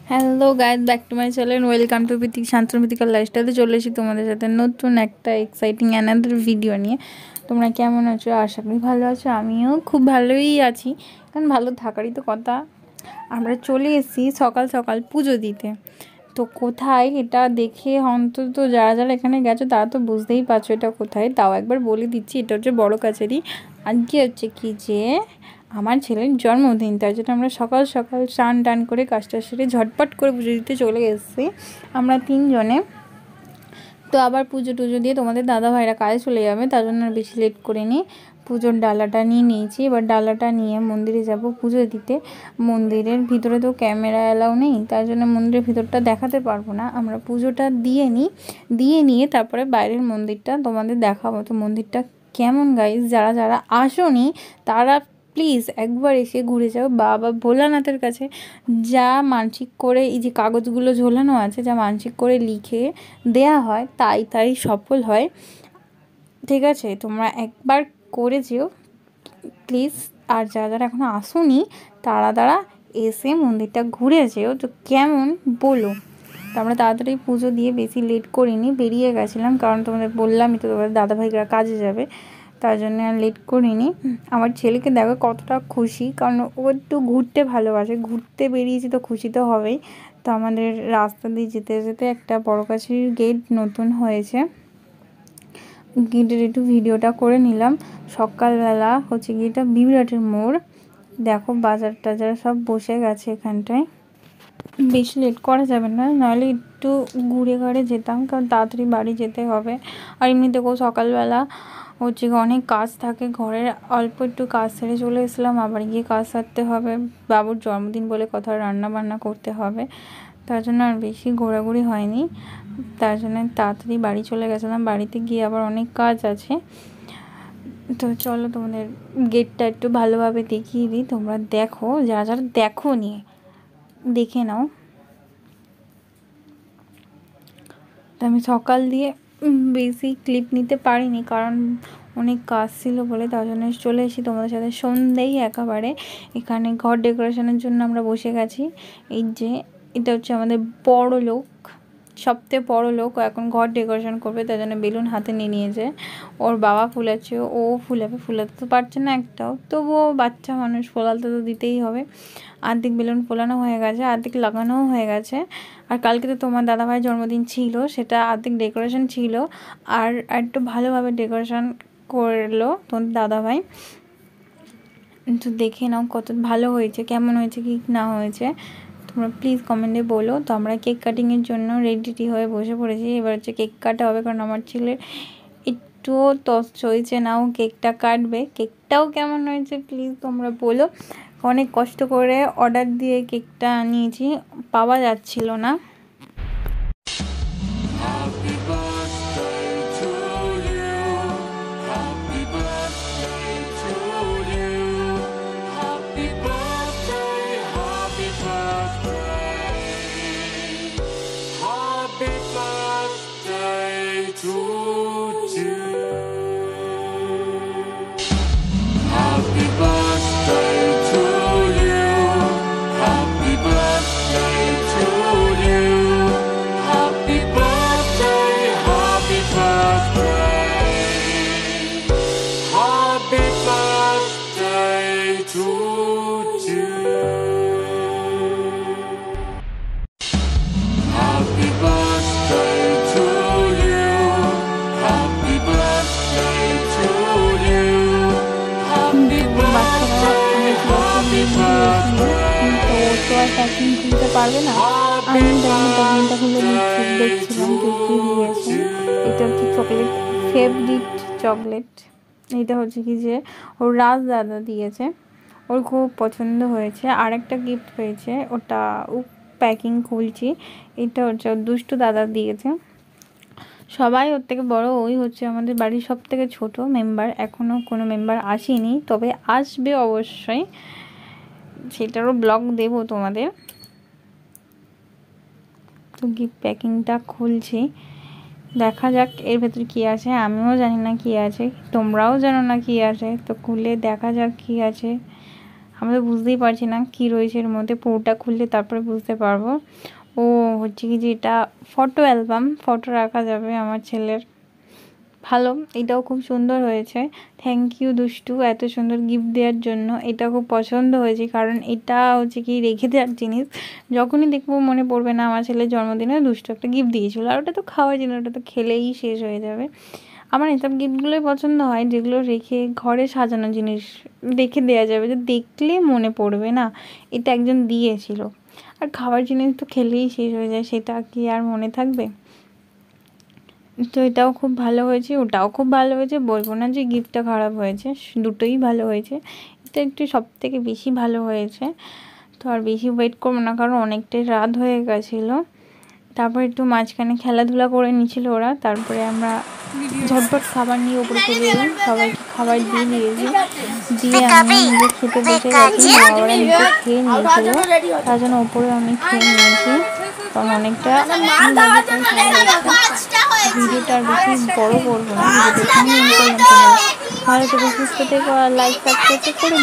Hello guys, back to my channel. Welcome to Preetik শান্তমিতিকার লাইফস্টাইলে চলে এসেছি তোমাদের সাথে নতুন একটা এক্সাইটিং অ্যানাদার ভিডিও নিয়ে। তোমরা কেমন আছো? আশা করি ভালো আছো। আমিও খুব ভালোই আছি, কারণ ভালো থাকারই তো কথা। আমরা চলে এসেছি সকাল সকাল পুজো দিতে। তো কোথায় এটা দেখে অন্তত যারা যারা এখানে গেছো তারা তো বুঝতেই পারছো এটা কোথায়। তাও একবার বলে দিচ্ছি, এটা হচ্ছে বড় কাছারি। আজকে হচ্ছে কি যে আমার ছেলের জন্মদিন, তার জন্য আমরা সকাল সকাল স্নান টান করে কাজটা সেরে ঝটপট করে পুজো দিতে চলে এসেছি আমরা তিনজনে। তো আবার পুজো টুজো দিয়ে তোমাদের দাদা ভাইরা কাজে চলে যাবে, তার জন্য আর বেশি লেট করে নিই। পুজোর ডালাটা নিয়ে নিয়েছি, এবার ডালাটা নিয়ে মন্দিরে যাব পুজো দিতে। মন্দিরের ভিতরে তো ক্যামেরা অ্যালাউ নেই, তার জন্য মন্দিরের ভিতরটা দেখাতে পারবো না। আমরা পুজোটা দিয়ে নিয়ে তারপরে বাইরের মন্দিরটা তোমাদের দেখাবো। তো মন্দিরটা কেমন গাইজ, যারা যারা আসোনি তারা প্লিজ একবার এসে ঘুরে যাও। বাবা ভোলানাথের কাছে যা মানসিক করে, এই যে কাগজগুলো ঝোলানো আছে, যা মানসিক করে লিখে দেয়া হয় তাই তাই সফল হয়। ঠিক আছে, তোমরা একবার করে যেও প্লিজ। আর যারা যারা এখনও আসোনি তারা এসে মন্দিরটা ঘুরে যেও। তো কেমন বলো। তো আমরা তাড়াতাড়ি পুজো দিয়ে বেশি লেট করিনি, বেরিয়ে গেছিলাম, কারণ তোমাদের বললামই তো তোমাদের দাদাভাইরা কাজে যাবে, তার জন্য আর লেট করিনি। আমার ছেলেকে দেখো কতটা খুশি, কারণ ও একটু ঘুরতে ভালোবাসে, ঘুরতে বেরিয়েছি তো খুশি তো হবেই। তো আমাদের রাস্তা দিয়ে যেতে যেতে একটা বড় কাছারির গেট নতুন হয়েছে, গেটের একটু ভিডিওটা করে নিলাম। সকালবেলা হচ্ছে গিয়েটা বিরাটের মোড়, দেখো বাজার টাজার সব বসে গেছে এখানটায়। বেশি লেট করা যাবে না, নাহলে একটু ঘুরে ঘাড়ে যেতাম, কারণ তাড়াতাড়ি বাড়ি যেতে হবে। আর এমনিতেও সকালবেলা হচ্ছে অনেক কাজ থাকে ঘরের, অল্প একটু কাজ সেরে চলে এসলাম, আবার গিয়ে কাজ সারতে হবে। বাবুর জন্মদিন বলে কথা, রান্না বান্না করতে হবে, তার জন্য আর বেশি ঘোরাঘুরি হয়নি। তার জন্য তাড়াতাড়ি বাড়ি চলে গেছিলাম। বাড়িতে গিয়ে আবার অনেক কাজ আছে। তো চলো তোমাদের গেটটা একটু ভালোভাবে দেখিয়ে দিই, তোমরা দেখো, যারা যারা দেখো নিয়ে দেখে নাও। তো আমি সকাল দিয়ে বেশি ক্লিপ নিতে পারিনি, কারণ অনেক কাজ ছিল বলে, তার জন্য চলে এসেছি তোমাদের সাথে সন্ধ্যেই একেবারে। এখানে ঘর ডেকোরেশনের জন্য আমরা বসে গেছি। এই যে এটা হচ্ছে আমাদের বড় লোক, সবথেকে বড় লোক, ও এখন ঘর ডেকোরেশন করবে, তার জন্য বেলুন হাতে নিয়ে নিয়েছে। ওর বাবা ফুলাচ্ছে, ও ফুলাতে তো পারছে না একটাও, তবুও বাচ্চা মানুষ, ফোলাতে তো দিতেই হবে। আর্ধেক বেলুন ফোলানো হয়ে গেছে, আর্ধেক লাগানোও হয়ে গেছে। আর কালকে তো তোমার দাদাভাইয়ের জন্মদিন ছিল, সেটা আর্ধেক ডেকোরেশন ছিল, আর একটু ভালোভাবে ডেকোরেশন করলো তোমার দাদাভাই। তো দেখে নাও কত ভালো হয়েছে, কেমন হয়েছে কি না হয়েছে তোমরা প্লিজ কমেন্টে বলো। তো আমরা কেক কাটিংয়ের জন্য রেডি হয়ে বসে পড়েছি। এবার হচ্ছে কেক কাটা হবে, কারণ আমার ছেলের একটুও তস হয়েছে না, ও কেকটা কাটবে। কেকটাও কেমন হয়েছে প্লিজ তোমরা বলো। অনেক কষ্ট করে অর্ডার দিয়ে কেকটা নিয়েছি, পাওয়া যাচ্ছিল না। প্যাকিং খুলতে পারবে না, আমি প্যাকিংটা খুলে দেখছিলাম কি কী দিয়েছে। এটা হচ্ছে চকলেট, ফেভারিট চকলেট। এটা হচ্ছে কি যে ওর রাজ দাদা দিয়েছে, ওর খুব পছন্দ হয়েছে। আর একটা গিফট পেয়েছে, ওটা প্যাকিং খুলছি। এটা হচ্ছে ওর দুষ্টু দাদা দিয়েছে। সবাই ওর থেকে বড়, ওই হচ্ছে আমাদের বাড়ির সব থেকে ছোটো মেম্বার। এখনও কোনো মেম্বার আসেনি, তবে আসবে অবশ্যই, সেটারও ব্লগ দেবো তোমাদের। তো গিফট প্যাকিংটা খুলছি, দেখা যাক এর ভেতরে কী আছে। আমিও জানি না কী আছে, তোমরাও জানো না কী আছে, তো খুলে দেখা যাক কী আছে। আমরা তো বুঝতেই পারছি না কী রয়েছে এর মধ্যে, পুরোটা খুললে তারপরে বুঝতে পারবো। ও হচ্ছে কি যে এটা ফটো অ্যালবাম, ফটো রাখা যাবে আমার ছেলের। ভালো, এটাও খুব সুন্দর হয়েছে। থ্যাংক ইউ দুষ্টু এত সুন্দর গিফট দেওয়ার জন্য। এটা খুব পছন্দ হয়েছে, কারণ এটা হচ্ছে কি রেখে দেওয়ার জিনিস, যখনই দেখবো মনে পড়বে না আমার ছেলের জন্মদিনে দুষ্টু একটা গিফট দিয়েছিলো। আর ওটা তো খাওয়ার জিনিস, ওটা তো খেলেই শেষ হয়ে যাবে। আমার এসব গিফটগুলোই পছন্দ হয়, যেগুলো রেখে ঘরে সাজানো জিনিস রেখে দেওয়া যাবে, যে দেখলে মনে পড়বে না এটা একজন দিয়েছিল। আর খাবার জিনিস তো খেলেই শেষ হয়ে যায়, সেটা কি আর মনে থাকবে। তো এটাও খুব ভালো হয়েছে, ওটাও খুব ভালো হয়েছে, বলবো না যে গিফটটা খারাপ হয়েছে, দুটোই ভালো হয়েছে। এটা একটু সব থেকে বেশি ভালো হয়েছে। তো আর বেশি ওয়েট করবো না, কারণ অনেকটাই রাত হয়ে গেছিলো। তারপর একটু মাঝখানে খেলাধুলা করে নিচ্ছিল ওরা, তারপরে আমরা ঝটপট খাবার নিয়ে ওপরে চলে এলাম। সবাইকে খাবার দিয়ে দিয়েছি, দিয়ে আমি নিজে খেতে বসে গেছি। ওরা নিজে খেয়ে নিয়েছিল, তার জন্য ওপরে আমি খেয়ে নিয়েছি, কারণ অনেকটা ভিডিওটা আর বেশি বড় করবো না। ভিডিওটা ভালো থেকে সুস্থ থেকে লাইক সাবস্ক্রাইব করে